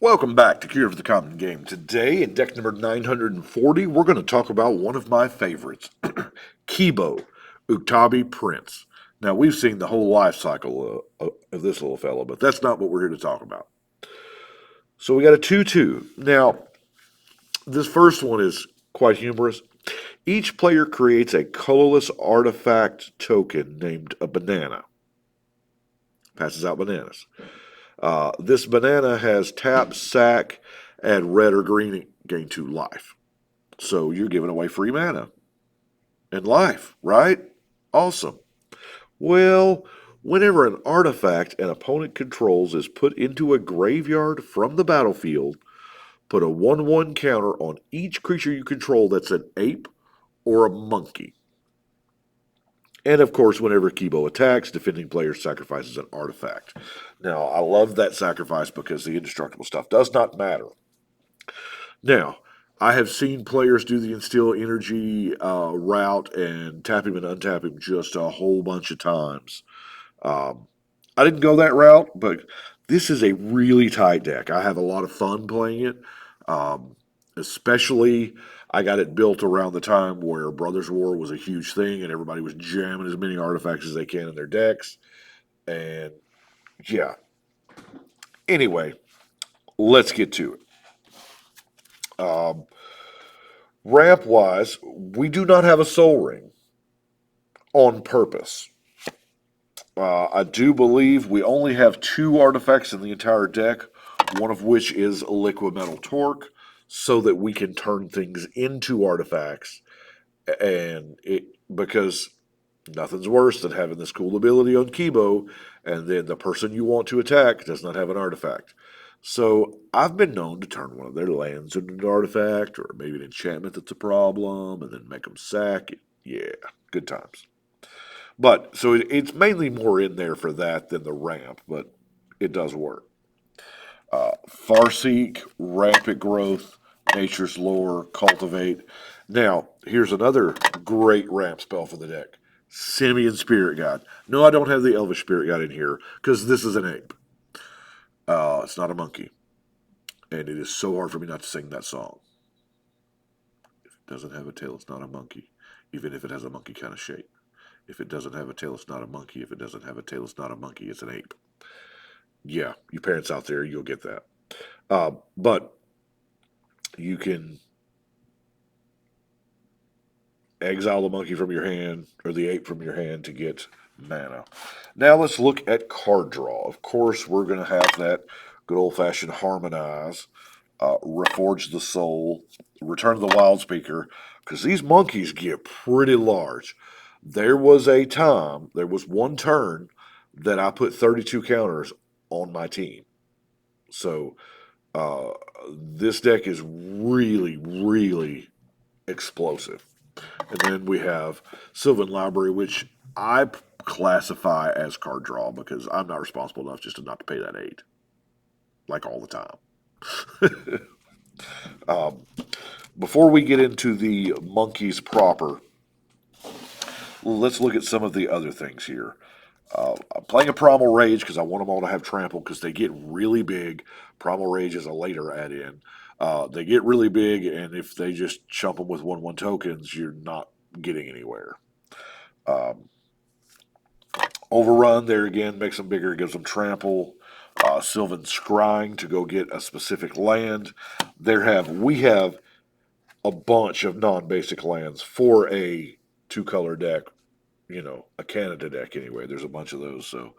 Welcome back to Cure for the Common Game. Today, in deck number 940, we're going to talk about one of my favorites, Kibo, Uktabi Prince. Now, we've seen the whole life cycle of this little fellow, but that's not what we're here to talk about. So we got a 2-2. Now, this first one is quite humorous. Each player creates a colorless artifact token named a banana. Passes out bananas. This banana has tap, sack, add red or green, gain 2 life. So you're giving away free mana and life, right? Awesome. Well, whenever an artifact an opponent controls is put into a graveyard from the battlefield, put a 1/1 counter on each creature you control that's an ape or a monkey. And of course, whenever Kibo attacks, defending player sacrifices an artifact. Now, I love that sacrifice because the indestructible stuff does not matter. Now, I have seen players do the instill energy route and tap him and untap him just a whole bunch of times. I didn't go that route, but this is a really tight deck. I have a lot of fun playing it. Especially, I got it built around the time where Brothers War was a huge thing and everybody was jamming as many artifacts as they can in their decks. And yeah. Anyway, let's get to it. Ramp-wise, we do not have a Soul Ring on purpose. I do believe we only have 2 artifacts in the entire deck, one of which is Liquid Metal Torque, so that we can turn things into artifacts. And because nothing's worse than having this cool ability on Kibo, and then the person you want to attack does not have an artifact. So I've been known to turn one of their lands into an artifact, or maybe an enchantment that's a problem, and then make them sack it. Yeah, good times. But, so it's mainly more in there for that than the ramp, but it does work. Farseek, Rampant Growth, Nature's Lore, Cultivate. Now, here's another great ramp spell for the deck. Simian Spirit God. No, I don't have the Elvish Spirit God in here, because this is an ape. It's not a monkey. And it is so hard for me not to sing that song. If it doesn't have a tail, it's not a monkey, even if it has a monkey kind of shape. If it doesn't have a tail, it's not a monkey. If it doesn't have a tail, it's not a monkey. It's an ape. Yeah, you parents out there, you'll get that. But you can exile the monkey from your hand, or the ape from your hand, to get mana. Now let's look at card draw. Of course, we're going to have that good old-fashioned Harmonize, Reforge the Soul, Return to the Wild Speaker, because these monkeys get pretty large. There was one turn that I put 32 counters on my team. So this deck is really, really explosive. And then we have Sylvan Library, which I classify as card draw because I'm not responsible enough just to not to pay that 8. Like all the time. Before we get into the monkeys proper, let's look at some of the other things here. I'm playing a Primal Rage because I want them all to have trample because they get really big. Primal Rage is a later add-in. They get really big, and if they just chump them with 1/1 tokens, you're not getting anywhere. Overrun, there again, makes them bigger, gives them trample. Sylvan Scrying to go get a specific land. We have a bunch of non-basic lands for a 2-color deck. A Canada deck anyway. There's a bunch of those, so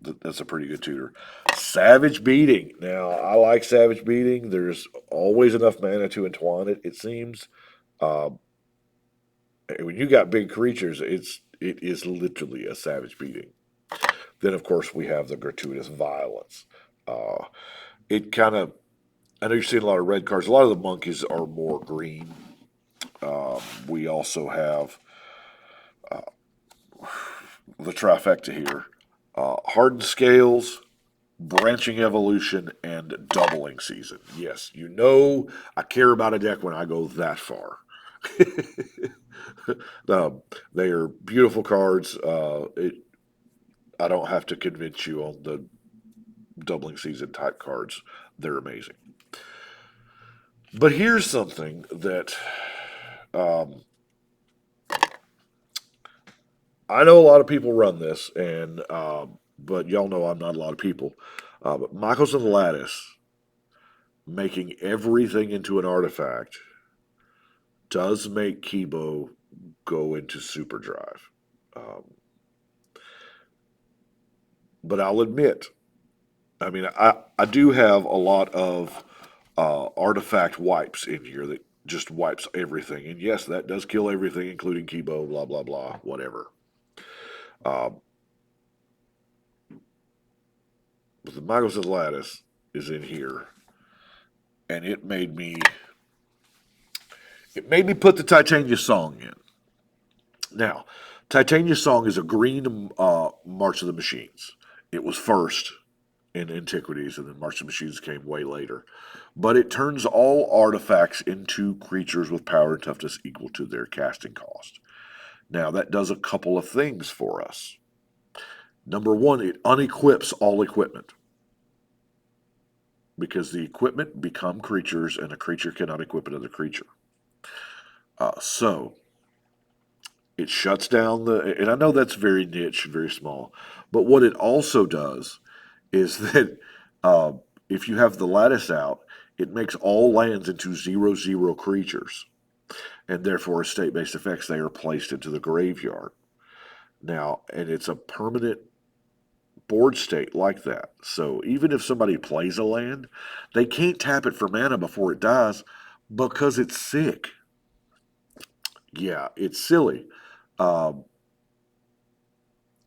that's a pretty good tutor. Savage Beating. Now, I like Savage Beating. There's always enough mana to entwine it, it seems. When you got big creatures, it is literally a Savage Beating. Then, of course, we have the Gratuitous Violence. It kind of, I know you're seeing a lot of red cards. A lot of the monkeys are more green. We also have the trifecta here. Hardened Scales, Branching Evolution, and Doubling Season. Yes, I care about a deck when I go that far. They are beautiful cards. I don't have to convince you on doubling season type cards. They're amazing. But here's something that I know a lot of people run this, and but y'all know I'm not a lot of people. But Michaels and Lattice making everything into an artifact does make Kibo go into Super Drive. Um, but I'll admit, I mean, I do have a lot of artifact wipes in here that just wipes everything. And yes, that does kill everything, including Kibo, blah, blah, blah, whatever. Um, but the Michaels and Lattice is in here, and it made me put the Titania song in. Now, Titania song is a green March of the Machines. It was first in Antiquities, and then March of the Machines came way later. But it turns all artifacts into creatures with power and toughness equal to their casting cost. Now, that does a couple of things for us. Number one, it unequips all equipment, because the equipment become creatures, and a creature cannot equip another creature. So it shuts down and I know that's very niche and very small, but what it also does is that uh, if you have the lattice out, it makes all lands into 0/0 creatures, and therefore, as state-based effects, they are placed into the graveyard. Now, and it's a permanent board state like that. So even if somebody plays a land, they can't tap it for mana before it dies because it's sick. Yeah, it's silly. Um,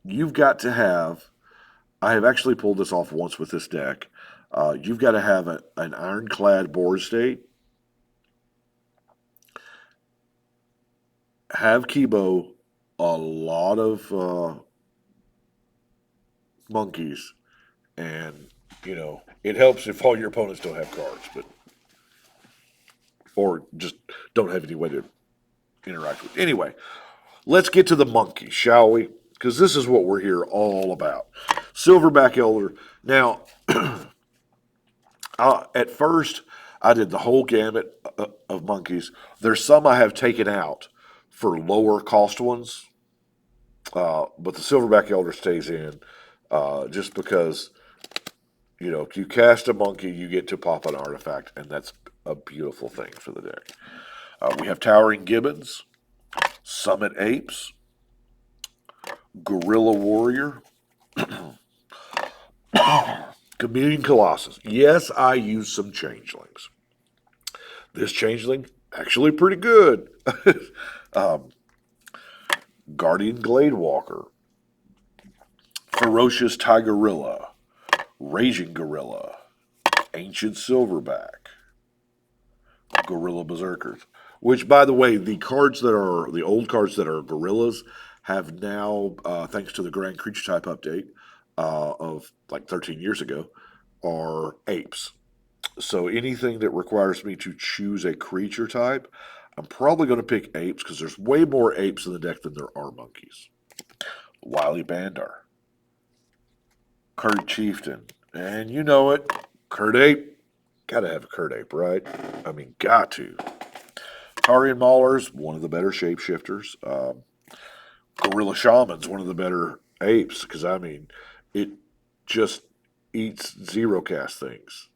you've got to have. I have actually pulled this off once with this deck. You've got to have an ironclad board state. Have Kibo a lot of monkeys, and it helps if all your opponents don't have cards, but or just don't have any way to interact with. Anyway, let's get to the monkey, shall we? Because this is what we're here all about. Silverback Elder. Now, at first, I did the whole gamut of monkeys. There's some I have taken out for lower cost ones, but the Silverback Elder stays in just because, if you cast a monkey, you get to pop an artifact, and that's a beautiful thing for the deck. We have Towering Gibbons, Summit Apes, Gorilla Warrior, Chameleon Colossus. Yes, I use some changelings. This changeling, actually pretty good. Guardian Gladewalker, Ferocious Tigerilla, Raging Gorilla, Ancient Silverback, Gorilla Berserkers. Which, by the way, the old cards that are gorillas have now, thanks to the Grand Creature Type update of like 13 years ago, are apes. So anything that requires me to choose a creature type, I'm probably going to pick apes because there's way more apes in the deck than there are monkeys. Wily Bandar, Kurt Chieftain, and you know it, Kurt Ape. Gotta have a Kurt Ape, right? I mean, got to. Tarian Maulers, one of the better shapeshifters. Gorilla Shaman's one of the better apes because, I mean, it just eats zero cast things,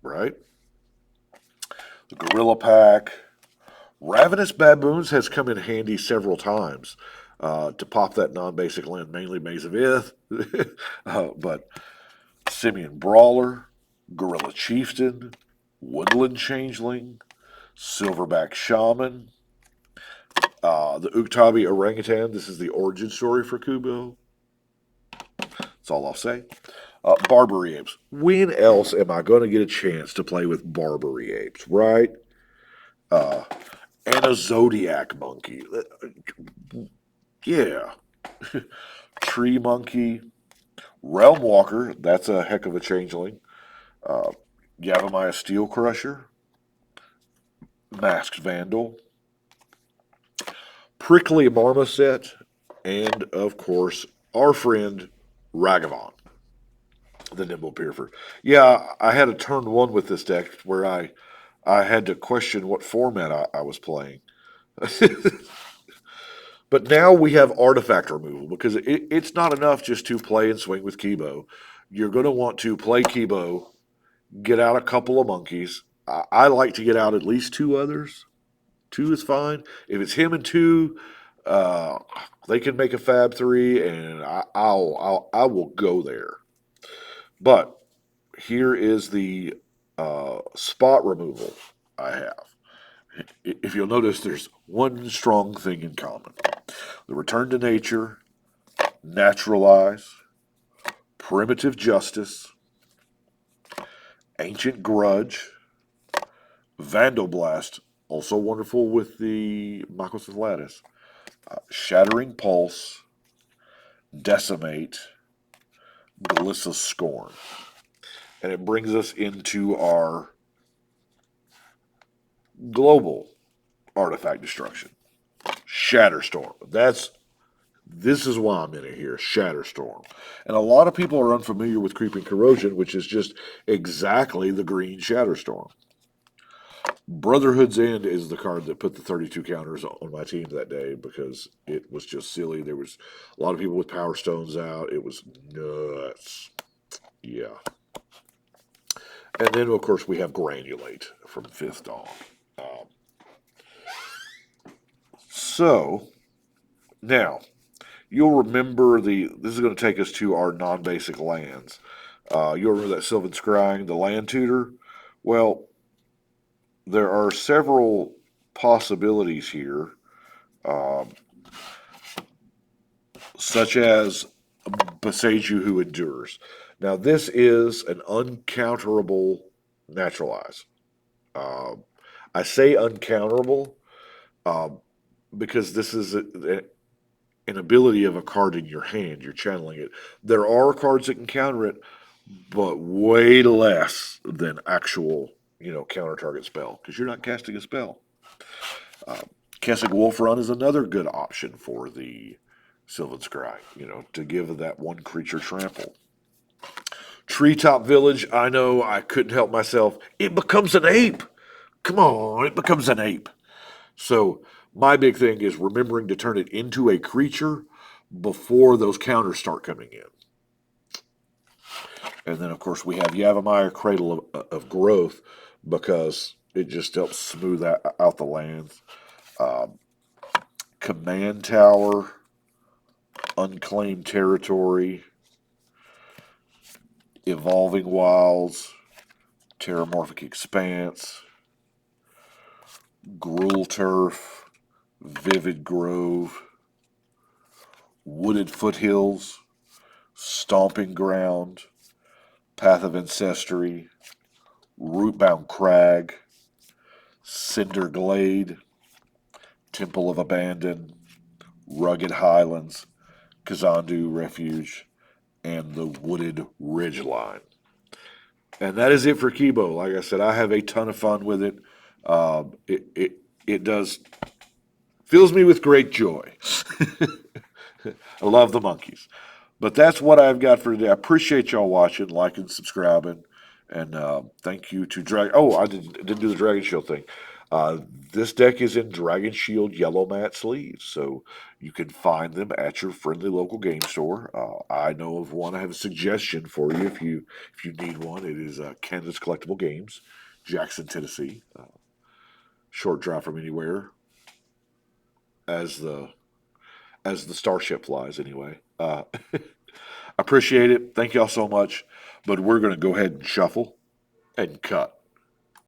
right? The Gorilla Pack. Ravenous Baboons has come in handy several times to pop that non-basic land, mainly Maze of Ith. But Simian Brawler, Gorilla Chieftain, Woodland Changeling, Silverback Shaman, the Uktabi Orangutan. This is the origin story for Kubo. That's all I'll say. Barbary Apes. When else am I going to get a chance to play with Barbary Apes, right? And a Zodiac Monkey. Yeah. Tree Monkey. Realm Walker. That's a heck of a changeling. Yavimaya Steel Crusher. Masked Vandal. Prickly Marmoset. And, of course, our friend Ragavan. The Nimble Piercer. Yeah, I had a turn one with this deck where I had to question what format I was playing. But now we have artifact removal because it's not enough just to play and swing with Kibo. You're going to want to play Kibo, get out a couple of monkeys. I like to get out at least two others. Two is fine. If it's him and two, uh, they can make a Fab three, and I will go there. But here is the spot removal I have. If you'll notice, there's one strong thing in common: the return to nature, naturalize, primitive justice, ancient grudge, vandal blast, also wonderful with the Makos Lattice, shattering pulse, decimate, Glissa's scorn. And it brings us into our global artifact destruction. Shatterstorm. This is why I'm in it here. Shatterstorm. And a lot of people are unfamiliar with Creeping Corrosion, which is just exactly the green Shatterstorm. Brotherhood's End is the card that put the 32 counters on my team that day because it was just silly. There was a lot of people with Power Stones out. It was nuts. Yeah. And then, of course, we have Granulate from Fifth Dawn. Um, so, now, you'll remember this is going to take us to our non-basic lands. You'll remember that Sylvan Scrying, the land tutor. Well, there are several possibilities here, um, such as Beseju Who Endures. Now, this is an uncounterable naturalize. Um, I say uncounterable um, because this is an ability of a card in your hand. You're channeling it. There are cards that can counter it, but way less than actual, counter target spell because you're not casting a spell. Uh, Kessig Wolf Run is another good option for the Sylvan Scry, to give that one creature trample. Treetop Village, I know I couldn't help myself. It becomes an ape. Come on, it becomes an ape. So my big thing is remembering to turn it into a creature before those counters start coming in. And then, of course, we have Yavimaya Cradle of Growth because it just helps smooth out the lands. Um, Command Tower, Unclaimed Territory, Evolving Wilds, Terramorphic Expanse, Gruul Turf, Vivid Grove, Wooded Foothills, Stomping Ground, Path of Ancestry, Rootbound Crag, Cinder Glade, Temple of Abandon, Rugged Highlands, Kazandu Refuge, and the Wooded Ridgeline. And that is it for Kibo. Like I said, I have a ton of fun with it. It does fills me with great joy. I love the monkeys. But that's what I've got for today. I appreciate y'all watching, liking, subscribing, and thank you to Dragon. Oh, I didn't do the Dragon Shield thing. This deck is in Dragon Shield yellow matte sleeves, so you can find them at your friendly local game store. I know of one. I have a suggestion for you if you need one. It is Kansas Collectible Games, Jackson, Tennessee. Short drive from anywhere, as the starship flies. Anyway, appreciate it. Thank y'all so much. But we're going to go ahead and shuffle and cut.